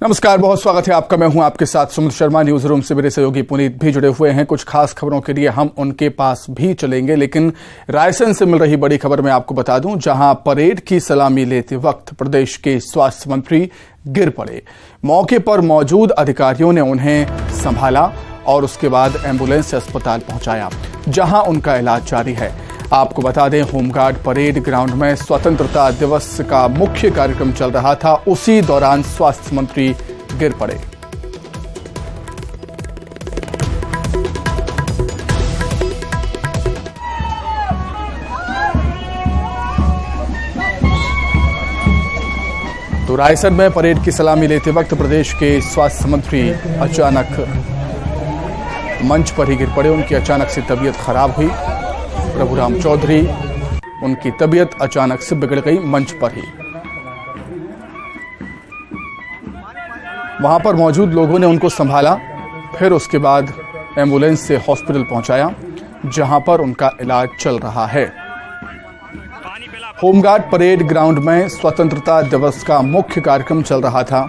नमस्कार, बहुत स्वागत है आपका। मैं हूं आपके साथ सुमित शर्मा। न्यूज रूम से मेरे सहयोगी पुनीत भी जुड़े हुए हैं। कुछ खास खबरों के लिए हम उनके पास भी चलेंगे, लेकिन रायसेन से मिल रही बड़ी खबर मैं आपको बता दूं, जहां परेड की सलामी लेते वक्त प्रदेश के स्वास्थ्य मंत्री गिर पड़े। मौके पर मौजूद अधिकारियों ने उन्हें संभाला और उसके बाद एम्बुलेंस से अस्पताल पहुंचाया, जहां उनका इलाज जारी है। आपको बता दें, होमगार्ड परेड ग्राउंड में स्वतंत्रता दिवस का मुख्य कार्यक्रम चल रहा था। उसी दौरान स्वास्थ्य मंत्री गिर पड़े। तो रायसेन में परेड की सलामी लेते वक्त प्रदेश के स्वास्थ्य मंत्री अचानक मंच पर ही गिर पड़े। उनकी अचानक से तबीयत खराब हुई। प्रभुराम चौधरी, उनकी तबीयत अचानक से बिगड़ गई मंच पर ही। वहां पर मौजूद लोगों ने उनको संभाला, फिर उसके बाद एम्बुलेंस से हॉस्पिटल पहुंचाया, जहां पर उनका इलाज चल रहा है। होमगार्ड परेड ग्राउंड में स्वतंत्रता दिवस का मुख्य कार्यक्रम चल रहा था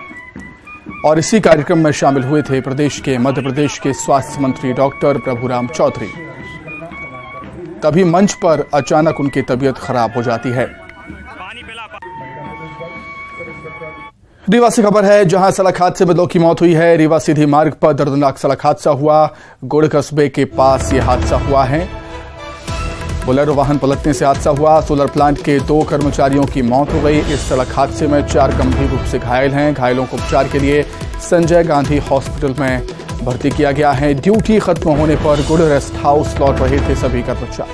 और इसी कार्यक्रम में शामिल हुए थे मध्य प्रदेश के स्वास्थ्य मंत्री डॉक्टर प्रभुराम चौधरी। तभी मंच पर अचानक उनकी तबीयत खराब हो जाती है। रीवा से खबर है, जहां सड़क हादसे में 2 की मौत हुई है। रीवा सीधी मार्ग पर दर्दनाक सड़क हादसा हुआ। गुड़ कस्बे के पास यह हादसा हुआ है। बोलेरो वाहन पलटने से हादसा हुआ। सोलर प्लांट के 2 कर्मचारियों की मौत हो गई। इस सड़क हादसे में 4 गंभीर रूप से घायल हैं। घायलों को उपचार के लिए संजय गांधी हॉस्पिटल में भर्ती किया गया है। ड्यूटी खत्म होने पर गुड़ रेस्ट हाउस लौट रहे थे सभी कर्मचारी।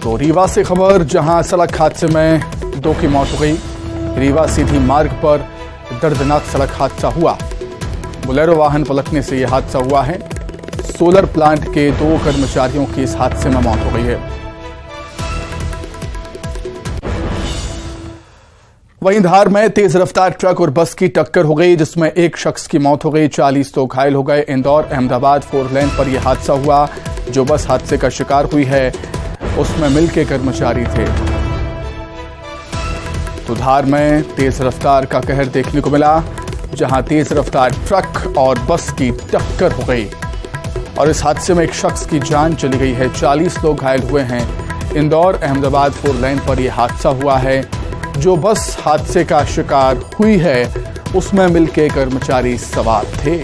तो रीवा से खबर, जहां सड़क हादसे में 2 की मौत हो गई। रीवा सीधी मार्ग पर दर्दनाक सड़क हादसा हुआ। बोलेरो वाहन पलटने से यह हादसा हुआ है। सोलर प्लांट के 2 कर्मचारियों की इस हादसे में मौत हो गई है। वहीं धार में तेज रफ्तार ट्रक और बस की टक्कर हो गई, जिसमें एक शख्स की मौत हो गई, 40 लोग घायल हो गए। इंदौर अहमदाबाद 4 लेन पर यह हादसा हुआ। जो बस हादसे का शिकार हुई है, उसमें मिल के कर्मचारी थे। तो धार में तेज रफ्तार का कहर देखने को मिला, जहां तेज रफ्तार ट्रक और बस की टक्कर हो गई और इस हादसे में एक शख्स की जान चली गई है। 40 लोग घायल हुए हैं। इंदौर अहमदाबाद 4 लेन पर यह हादसा हुआ है। जो बस हादसे का शिकार हुई है, उसमें मिलके कर्मचारी सवार थे।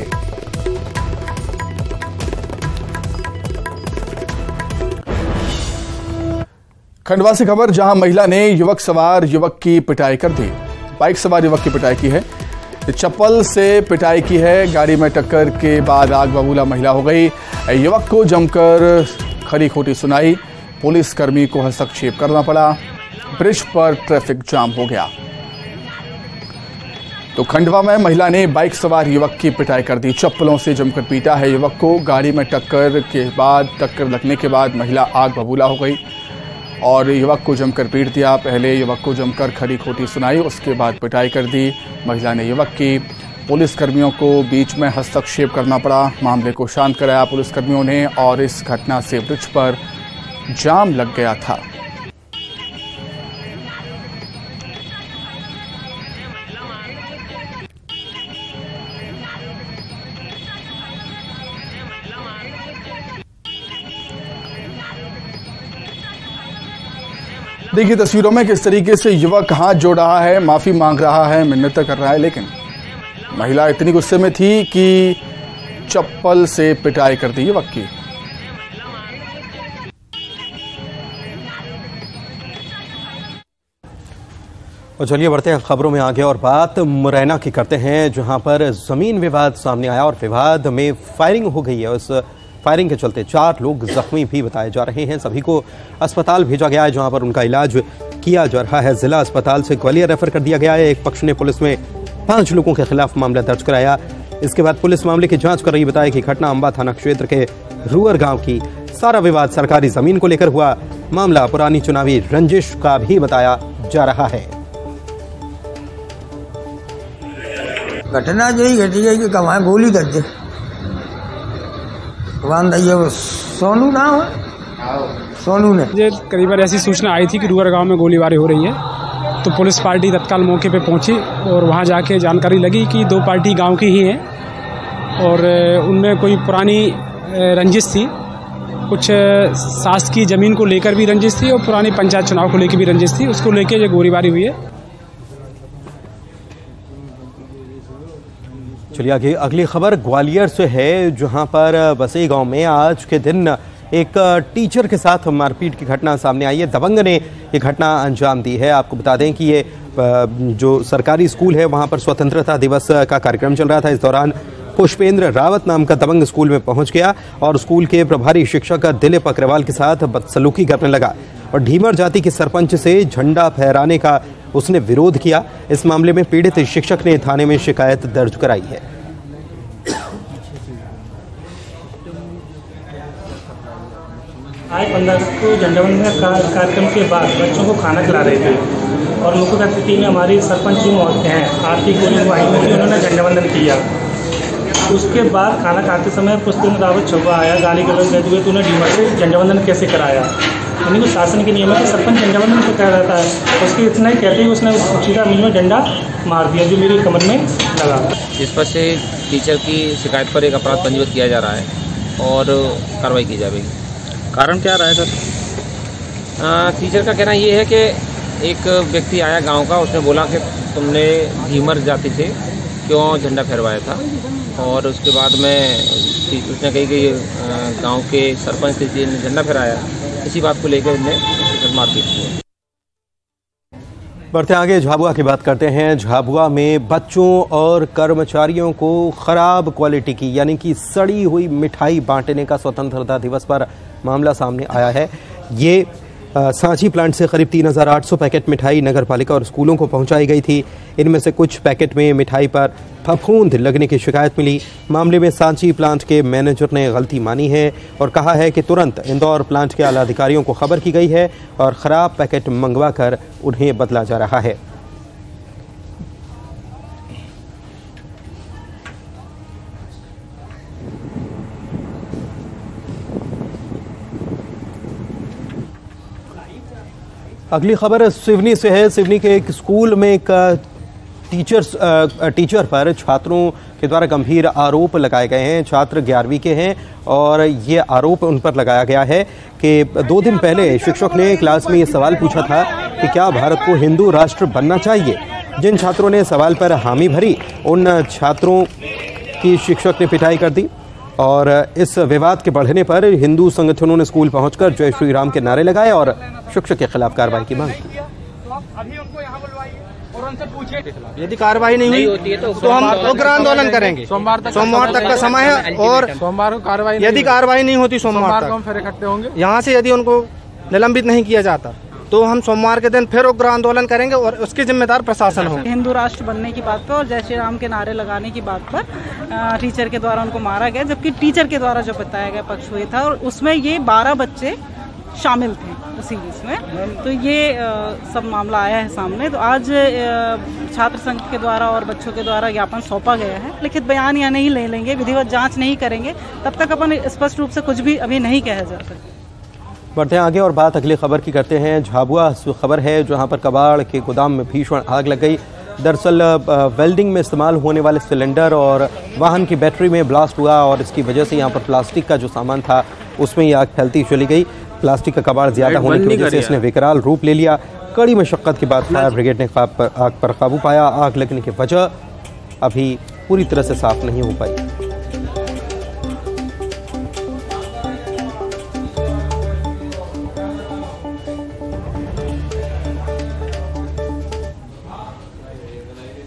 खंडवा से खबर, जहां महिला ने युवक की पिटाई कर दी। बाइक सवार युवक की पिटाई की है। चप्पल से पिटाई की है। गाड़ी में टक्कर के बाद आग बबूला महिला हो गई। युवक को जमकर खरी खोटी सुनाई। पुलिस कर्मी को हस्तक्षेप करना पड़ा। ब्रिज पर ट्रैफिक जाम हो गया। तो खंडवा में महिला ने बाइक सवार युवक की पिटाई कर दी। चप्पलों से जमकर पीटा है युवक को। गाड़ी में टक्कर लगने के बाद महिला आग बबूला हो गई और युवक को जमकर पीट दिया। पहले युवक को जमकर खरी खोटी सुनाई, उसके बाद पिटाई कर दी महिला ने युवक की। पुलिस कर्मियों को बीच में हस्तक्षेप करना पड़ा। मामले को शांत कराया पुलिसकर्मियों ने और इस घटना से ब्रिज पर जाम लग गया था। देखिए तस्वीरों में किस तरीके से युवक हाथ जोड़ रहा है, माफी मांग रहा है, मिन्नत कर रहा है, लेकिन महिला इतनी गुस्से में थी कि चप्पल से पिटाई कर दी युवक की। तो चलिए बढ़ते हैं खबरों में आगे और बात मुरैना की करते हैं, जहां पर जमीन विवाद सामने आया और विवाद में फायरिंग हो गई है। उस फायरिंग के चलते 4 लोग जख्मी भी बताए जा रहे हैं। सभी को अस्पताल भेजा गया है, जहां पर उनका इलाज किया जा रहा है। जिला अस्पताल से ग्वालियर रेफर कर दिया गया है। एक पक्ष ने पुलिस में 5 लोगों के खिलाफ मामला दर्ज कराया। इसके बाद पुलिस मामले की जांच कर रही। बताया कि घटना अंबा थाना क्षेत्र के रुअर गांव की। सारा विवाद सरकारी जमीन को लेकर हुआ। मामला पुरानी चुनावी रंजिश का भी बताया जा रहा है। घटना यही घटी है कि कमाए गोली कर दे सोनू नाम है, सोनू ने मुझे करीबन ऐसी सूचना आई थी कि रुअर गांव में गोलीबारी हो रही है। तो पुलिस पार्टी तत्काल मौके पे पहुंची और वहां जाके जानकारी लगी कि 2 पार्टी गांव की ही हैं और उनमें कोई पुरानी रंजिश थी, कुछ सास की ज़मीन को लेकर भी रंजिश थी और पुरानी पंचायत चुनाव को लेकर भी रंजिश थी। उसको लेकर ये गोलीबारी हुई है। चलिए आगे अगली खबर ग्वालियर से है, जहां पर बसई गांव में आज के दिन एक टीचर के साथ मारपीट की घटना सामने आई है। दबंग ने ये घटना अंजाम दी है। आपको बता दें कि ये जो सरकारी स्कूल है वहां पर स्वतंत्रता दिवस का कार्यक्रम चल रहा था। इस दौरान पुष्पेंद्र रावत नाम का दबंग स्कूल में पहुंच गया और स्कूल के प्रभारी शिक्षक दिलीप अग्रवाल के साथ बदसलूकी करने लगा और ढीमर जाति के सरपंच से झंडा फहराने का उसने विरोध किया। इस मामले में पीड़ित शिक्षक ने थाने में शिकायत दर्ज कराई है। आज 15 अगस्त को झंडा वंदन कार्यक्रम के बाद बच्चों को खाना खिला रहे थे और मुख्य अतिथि में हमारी सरपंच जी मौजूद हैं, आरती गोली वाहिनी थी, उन्होंने झंडा वंदन किया। उसके बाद खाना खाते समय पुष्पेंद्र रावत छुपा आया, गाली गलौज देते हुए तो उन्हें ढीमर से झंडा वंदन कैसे कराया। यानी कि शासन के नियम है कि सरपंच झंडा वंदन तो कर रहता है, उसके इतना ही कहते ही उसने सीधा मुझ में डंडा मार दिया जो मेरी कमर में लगा। इस पर से टीचर की शिकायत पर एक अपराध पंजीबद्ध किया जा रहा है और कार्रवाई की जाएगी। कारण क्या रहा है सर? टीचर का कहना ये है कि एक व्यक्ति आया गांव का, उसने बोला कि तुमने ढीमर जाति से क्यों झंडा फहरवाया था और उसके बाद में उसने कही कि गांव के सरपंच से झंडा फहराया, इसी बात को लेकर इनने मारपीट की। बढ़ते आगे झाबुआ की बात करते हैं। झाबुआ में बच्चों और कर्मचारियों को खराब क्वालिटी की यानी कि सड़ी हुई मिठाई बांटने का स्वतंत्रता दिवस पर मामला सामने आया है। ये सांची प्लांट से करीब 3800 पैकेट मिठाई नगर पालिका और स्कूलों को पहुंचाई गई थी। इनमें से कुछ पैकेट में मिठाई पर फफूंद लगने की शिकायत मिली। मामले में सांची प्लांट के मैनेजर ने गलती मानी है और कहा है कि तुरंत इंदौर प्लांट के आला अधिकारियों को खबर की गई है और ख़राब पैकेट मंगवाकर उन्हें बदला जा रहा है। अगली खबर सिवनी से है। सिवनी के एक स्कूल में एक टीचर पर छात्रों के द्वारा गंभीर आरोप लगाए गए हैं। छात्र 11वीं के हैं और ये आरोप उन पर लगाया गया है कि 2 दिन पहले शिक्षक ने क्लास में ये सवाल पूछा था कि क्या भारत को हिंदू राष्ट्र बनना चाहिए। जिन छात्रों ने सवाल पर हामी भरी उन छात्रों की शिक्षक ने पिटाई कर दी और इस विवाद के बढ़ने पर हिंदू संगठनों ने स्कूल पहुंचकर जय श्री राम के नारे लगाए और शिक्षक के खिलाफ कार्रवाई की मांग की। यदि कार्रवाई नहीं हुई तो हम उग्र आंदोलन करेंगे। सोमवार तक का समय है और सोमवार को कार्रवाई यदि कार्रवाई नहीं होती सोमवार को हम फिर इकट्ठे होंगे। यहाँ से यदि उनको निलंबित नहीं किया जाता तो हम सोमवार के दिन फिर उग्र आंदोलन करेंगे और उसकी जिम्मेदार प्रशासन होगा। हिंदू राष्ट्र बनने की बात पर और जय श्री राम के नारे लगाने की बात पर टीचर के द्वारा उनको मारा गया, जबकि टीचर के द्वारा जो बताया गया पक्ष हुए था और उसमें ये 12 बच्चे शामिल थे उसी इसमें। तो ये सब मामला आया है सामने। तो आज छात्र संघ के द्वारा और बच्चों के द्वारा ज्ञापन सौंपा गया है। लिखित बयान या नहीं ले लेंगे, विधिवत जांच नहीं करेंगे, तब तक अपन स्पष्ट रूप से कुछ भी अभी नहीं कहा जा सकता। बढ़ते हैं आगे और बात अगली खबर की करते हैं। झाबुआ खबर है जहां पर कबाड़ के गोदाम में भीषण आग लग गई। दरअसल वेल्डिंग में इस्तेमाल होने वाले सिलेंडर और वाहन की बैटरी में ब्लास्ट हुआ और इसकी वजह से यहां पर प्लास्टिक का जो सामान था उसमें ये आग फैलती चली गई। प्लास्टिक का कबाड़ ज्यादा होने की वजह से इसने विकराल रूप ले लिया। कड़ी मशक्कत के बाद फायर ब्रिगेड ने आग पर काबू पाया। आग लगने की वजह अभी पूरी तरह से साफ नहीं हो पाई।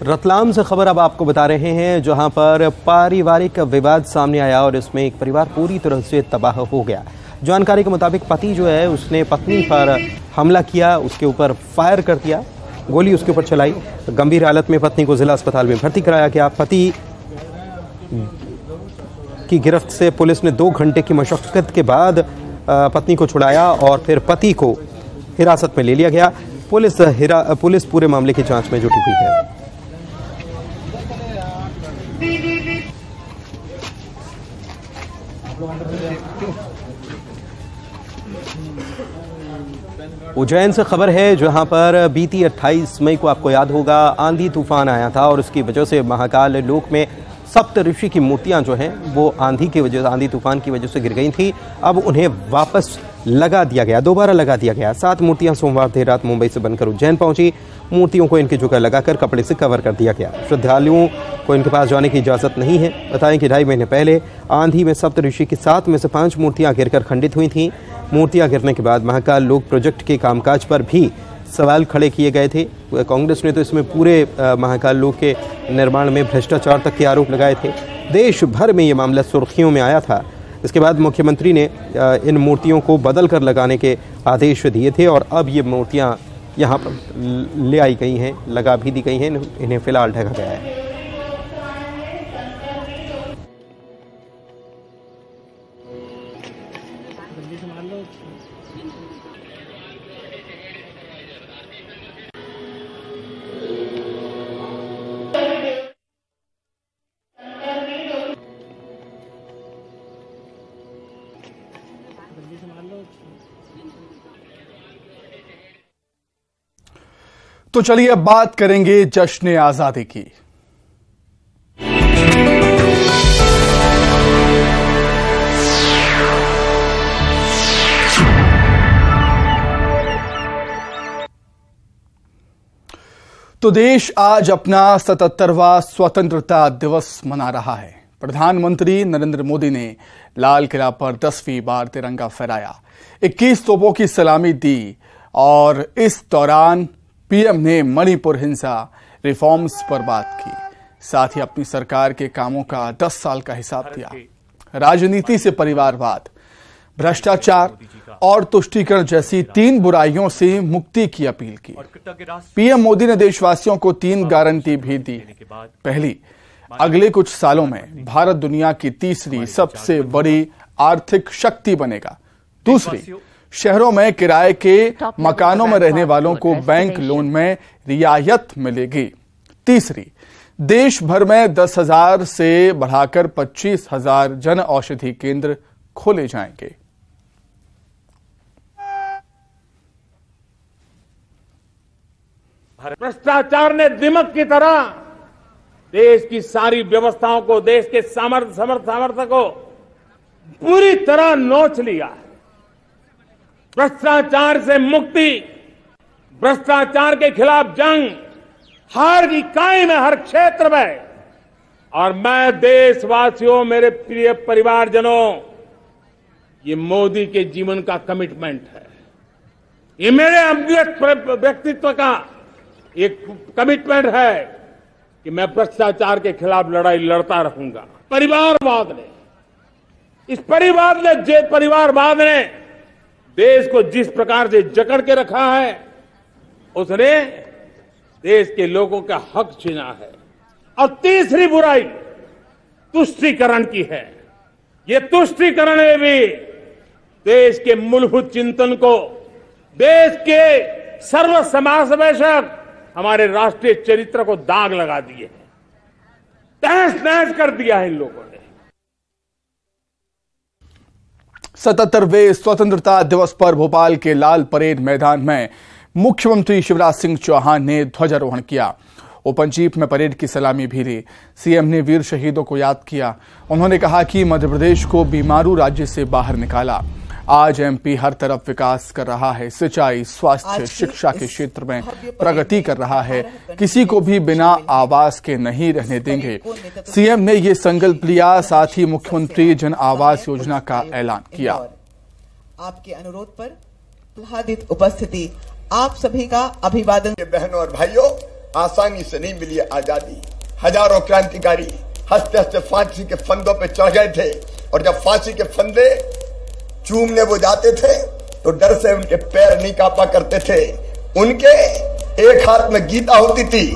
रतलाम से खबर अब आपको बता रहे हैं जहां पर पारिवारिक विवाद सामने आया और इसमें एक परिवार पूरी तरह से तबाह हो गया। जानकारी के मुताबिक पति जो है उसने पत्नी पर हमला किया, उसके ऊपर फायर कर दिया, गोली उसके ऊपर चलाई। गंभीर हालत में पत्नी को जिला अस्पताल में भर्ती कराया गया। पति की गिरफ्त से पुलिस ने 2 घंटे की मशक्कत के बाद पत्नी को छुड़ाया और फिर पति को हिरासत में ले लिया गया। पुलिस पूरे मामले की जांच में जुटी हुई है। उज्जैन से खबर है, जहां पर बीती 28 मई को आपको याद होगा आंधी तूफान आया था और उसकी वजह से महाकाल लोक में सप्त ऋषि की मूर्तियां जो हैं वो आंधी तूफान की वजह से गिर गई थी। अब उन्हें वापस लगा दिया गया, दोबारा लगा दिया गया। 7 मूर्तियां सोमवार देर रात मुंबई से बनकर उज्जैन पहुंची। मूर्तियों को इनकी जगह लगाकर कपड़े से कवर कर दिया गया। श्रद्धालुओं को इनके पास जाने की इजाज़त नहीं है। बताएं कि 2.5 महीने पहले आंधी में सप्त ऋषि की 7 में से 5 मूर्तियां गिरकर खंडित हुई थीं। मूर्तियां गिरने के बाद महाकाल लोक प्रोजेक्ट के कामकाज पर भी सवाल खड़े किए गए थे। कांग्रेस ने तो इसमें पूरे महाकाल लोक के निर्माण में भ्रष्टाचार तक के आरोप लगाए थे। देश भर में ये मामला सुर्खियों में आया था। इसके बाद मुख्यमंत्री ने इन मूर्तियों को बदल कर लगाने के आदेश दिए थे और अब ये मूर्तियां यहाँ पर ले आई गई हैं, लगा भी दी गई हैं। इन्हें फिलहाल ढका गया है। तो चलिए अब बात करेंगे जश्न आजादी की। तो देश आज अपना 77वां स्वतंत्रता दिवस मना रहा है। प्रधानमंत्री नरेंद्र मोदी ने लाल किला पर 10वीं बार तिरंगा फहराया, 21 तोपों की सलामी दी और इस दौरान पीएम ने मणिपुर हिंसा रिफॉर्म्स पर बात की। साथ ही अपनी सरकार के कामों का 10 साल का हिसाब दिया। राजनीति से परिवारवाद, भ्रष्टाचार और तुष्टीकरण जैसी 3 बुराइयों से मुक्ति की अपील की। पीएम मोदी ने देशवासियों को 3 गारंटी भी दी। पहली, अगले कुछ सालों में भारत दुनिया की तीसरी सबसे बड़ी आर्थिक शक्ति बनेगा। दूसरी, शहरों में किराए के मकानों में रहने वालों को बैंक लोन में रियायत मिलेगी। तीसरी, देश भर में 10,000 से बढ़ाकर 25,000 जन औषधि केंद्र खोले जाएंगे। भ्रष्टाचार ने दिमक की तरह देश की सारी व्यवस्थाओं को, देश के सामर्थ्य को पूरी तरह नोच लिया है। भ्रष्टाचार से मुक्ति, भ्रष्टाचार के खिलाफ जंग हर इकाई में, हर क्षेत्र में। और मैं देशवासियों, मेरे प्रिय परिवारजनों, ये मोदी के जीवन का कमिटमेंट है। ये मेरे व्यक्तित्व का एक कमिटमेंट है कि मैं भ्रष्टाचार के खिलाफ लड़ाई लड़ता रहूंगा। परिवारवाद ने देश को जिस प्रकार से जकड़ के रखा है, उसने देश के लोगों का हक छीना है। और तीसरी बुराई तुष्टीकरण की है। ये तुष्टीकरण में भी देश के मूलभूत चिंतन को, देश के सर्वसमावेशक हमारे राष्ट्रीय चरित्र को दाग लगा दिए हैं, तहस नहस कर दिया है इन लोगों ने। 77वें स्वतंत्रता दिवस पर भोपाल के लाल परेड मैदान में मुख्यमंत्री शिवराज सिंह चौहान ने ध्वजारोहण किया। ओपन जीप में परेड की सलामी भी ली। सीएम ने वीर शहीदों को याद किया। उन्होंने कहा कि मध्य प्रदेश को बीमारू राज्य से बाहर निकाला। आज एमपी हर तरफ विकास कर रहा है। सिंचाई, स्वास्थ्य, शिक्षा के क्षेत्र में प्रगति कर रहा है। किसी को भी बिना आवास के नहीं रहने देंगे। सीएम ने ये संकल्प लिया। साथ ही मुख्यमंत्री जन आवास योजना का ऐलान किया। आपके अनुरोध पर आह्लादित उपस्थिति आप सभी का अभिवादन। बहनों और भाइयों, आसानी से नहीं मिली आजादी। हजारों क्रांतिकारी हंसते हंसते फांसी के फंदों पे चढ़ गए थे और जब फांसी के फंदे चूमने वो जाते थे तो डर से उनके पैर नहीं कांपा करते थे। उनके एक हाथ में गीता होती थी,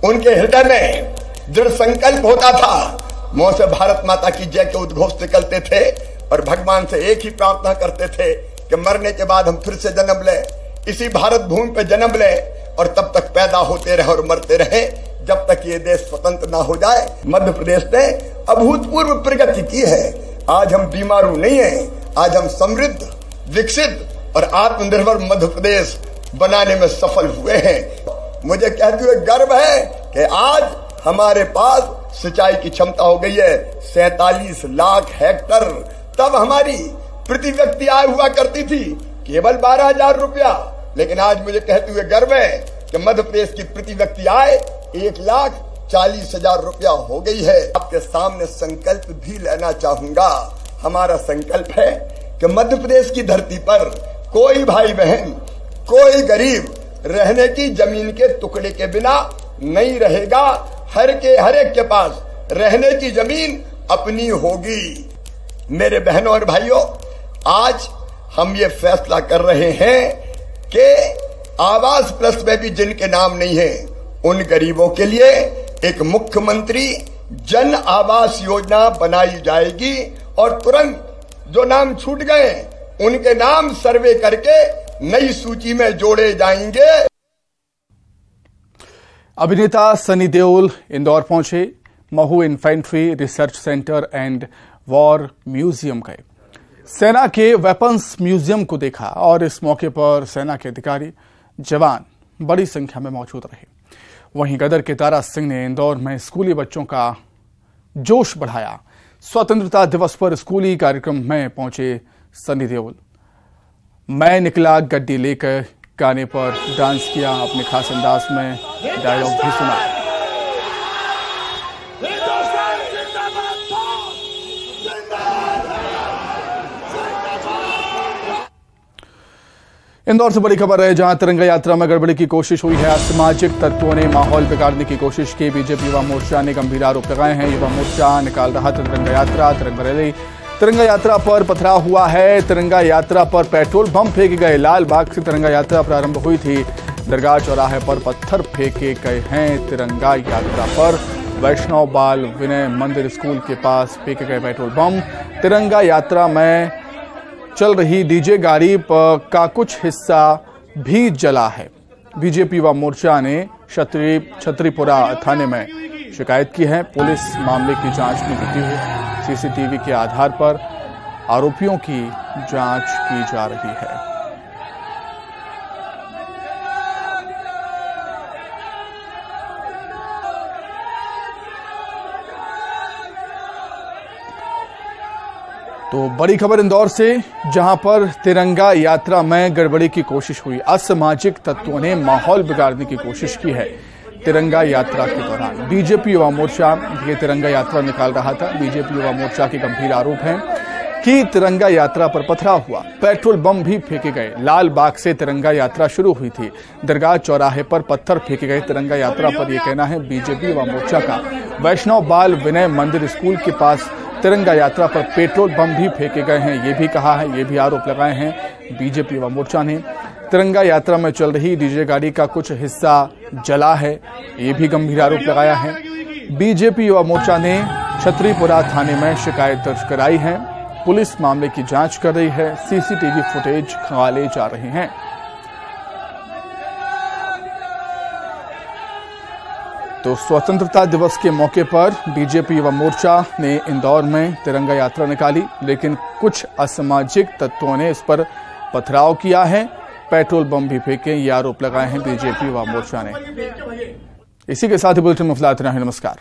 उनके हृदय में दृढ़ संकल्प होता था। मुंह से भारत माता की जय के उद्घोष निकलते थे और भगवान से एक ही प्रार्थना करते थे कि मरने के बाद हम फिर से जन्म लें, इसी भारत भूमि पे जन्म लें और तब तक पैदा होते रहे और मरते रहे जब तक ये देश स्वतंत्र ना हो जाए। मध्य प्रदेश ने अभूतपूर्व प्रगति की है। आज हम बीमारू नहीं हैं, आज हम समृद्ध, विकसित और आत्मनिर्भर मध्य प्रदेश बनाने में सफल हुए हैं। मुझे कहते हुए गर्व है कि आज हमारे पास सिंचाई की क्षमता हो गई है 47 लाख हेक्टर। तब हमारी प्रति व्यक्ति आय हुआ करती थी केवल 12,000 रुपया, लेकिन आज मुझे कहते हुए गर्व है कि मध्य प्रदेश की प्रति व्यक्ति आय 1,40,000 रुपया हो गई है। आपके सामने संकल्प भी लेना चाहूंगा। हमारा संकल्प है कि मध्य प्रदेश की धरती पर कोई भाई बहन, कोई गरीब रहने की जमीन के टुकड़े के बिना नहीं रहेगा। हर एक के पास रहने की जमीन अपनी होगी। मेरे बहनों और भाइयों, आज हम ये फैसला कर रहे हैं कि आवास प्लस में भी जिनके नाम नहीं है उन गरीबों के लिए एक मुख्यमंत्री जन आवास योजना बनाई जाएगी और तुरंत जो नाम छूट गए उनके नाम सर्वे करके नई सूची में जोड़े जाएंगे। अभिनेता सनी देओल इंदौर पहुंचे। Mhow infantry research centre and war museum गए। सेना के वेपन्स म्यूजियम को देखा और इस मौके पर सेना के अधिकारी, जवान बड़ी संख्या में मौजूद रहे। वहीं गदर के तारा सिंह ने इंदौर में स्कूली बच्चों का जोश बढ़ाया। स्वतंत्रता दिवस पर स्कूली कार्यक्रम में पहुंचे सनी देओल। मैं निकला गड्डी लेकर गाने पर डांस किया, अपने खास अंदाज में डायलॉग भी सुना। इंदौर से बड़ी खबर है, जहां तिरंगा यात्रा में गड़बड़ी की कोशिश हुई है। असामाजिक तत्वों ने माहौल बिगाड़ने की कोशिश की। बीजेपी युवा मोर्चा ने गंभीर आरोप लगाए हैं। युवा मोर्चा निकाल रहा था तिरंगा यात्रा, तिरंगा रैली। तिरंगा यात्रा पर पथराव हुआ है। तिरंगा यात्रा पर पेट्रोल बम फेंके गए। लाल बाग से तिरंगा यात्रा प्रारंभ हुई थी। दरगाह चौराहे पर पत्थर फेंके गए हैं। तिरंगा यात्रा पर वैष्णव बाल विनय मंदिर स्कूल के पास फेंके गए पेट्रोल बम। तिरंगा यात्रा में चल रही डीजे गाड़ी का कुछ हिस्सा भी जला है। बीजेपी युवा मोर्चा ने छतरीपुरा थाने में शिकायत की है। पुलिस मामले की जांच में जुटी है। सीसीटीवी के आधार पर आरोपियों की जांच की जा रही है। तो बड़ी खबर इंदौर से, जहां पर तिरंगा यात्रा में गड़बड़ी की कोशिश हुई। असामाजिक तत्वों ने माहौल बिगाड़ने की कोशिश की है। तिरंगा यात्रा के दौरान बीजेपी युवा मोर्चा ये तिरंगा यात्रा निकाल रहा था। बीजेपी युवा मोर्चा के गंभीर आरोप हैं कि तिरंगा यात्रा पर पथराव हुआ, पेट्रोल बम भी फेंके गए। लाल बाग से तिरंगा यात्रा शुरू हुई थी। दरगाह चौराहे पर पत्थर फेंके गए। तिरंगा यात्रा पर यह कहना है बीजेपी युवा मोर्चा का। वैष्णव बाल विनय मंदिर स्कूल के पास तिरंगा यात्रा पर पेट्रोल बम भी फेंके गए हैं, ये भी कहा है, ये भी आरोप लगाए हैं बीजेपी युवा मोर्चा ने। तिरंगा यात्रा में चल रही डीजे गाड़ी का कुछ हिस्सा जला है, ये भी गंभीर आरोप लगाया है। बीजेपी युवा मोर्चा ने छतरीपुरा थाने में शिकायत दर्ज कराई है। पुलिस मामले की जांच कर रही है। सीसीटीवी फुटेज खंगाले जा रहे हैं। तो स्वतंत्रता दिवस के मौके पर बीजेपी युवा मोर्चा ने इंदौर में तिरंगा यात्रा निकाली, लेकिन कुछ असामाजिक तत्वों ने इस पर पथराव किया है, पेट्रोल बम भी फेंके, ये आरोप लगाए हैं बीजेपी युवा मोर्चा ने। इसी के साथ ही बुलेटिन में फिलहाल इतना ही। नमस्कार।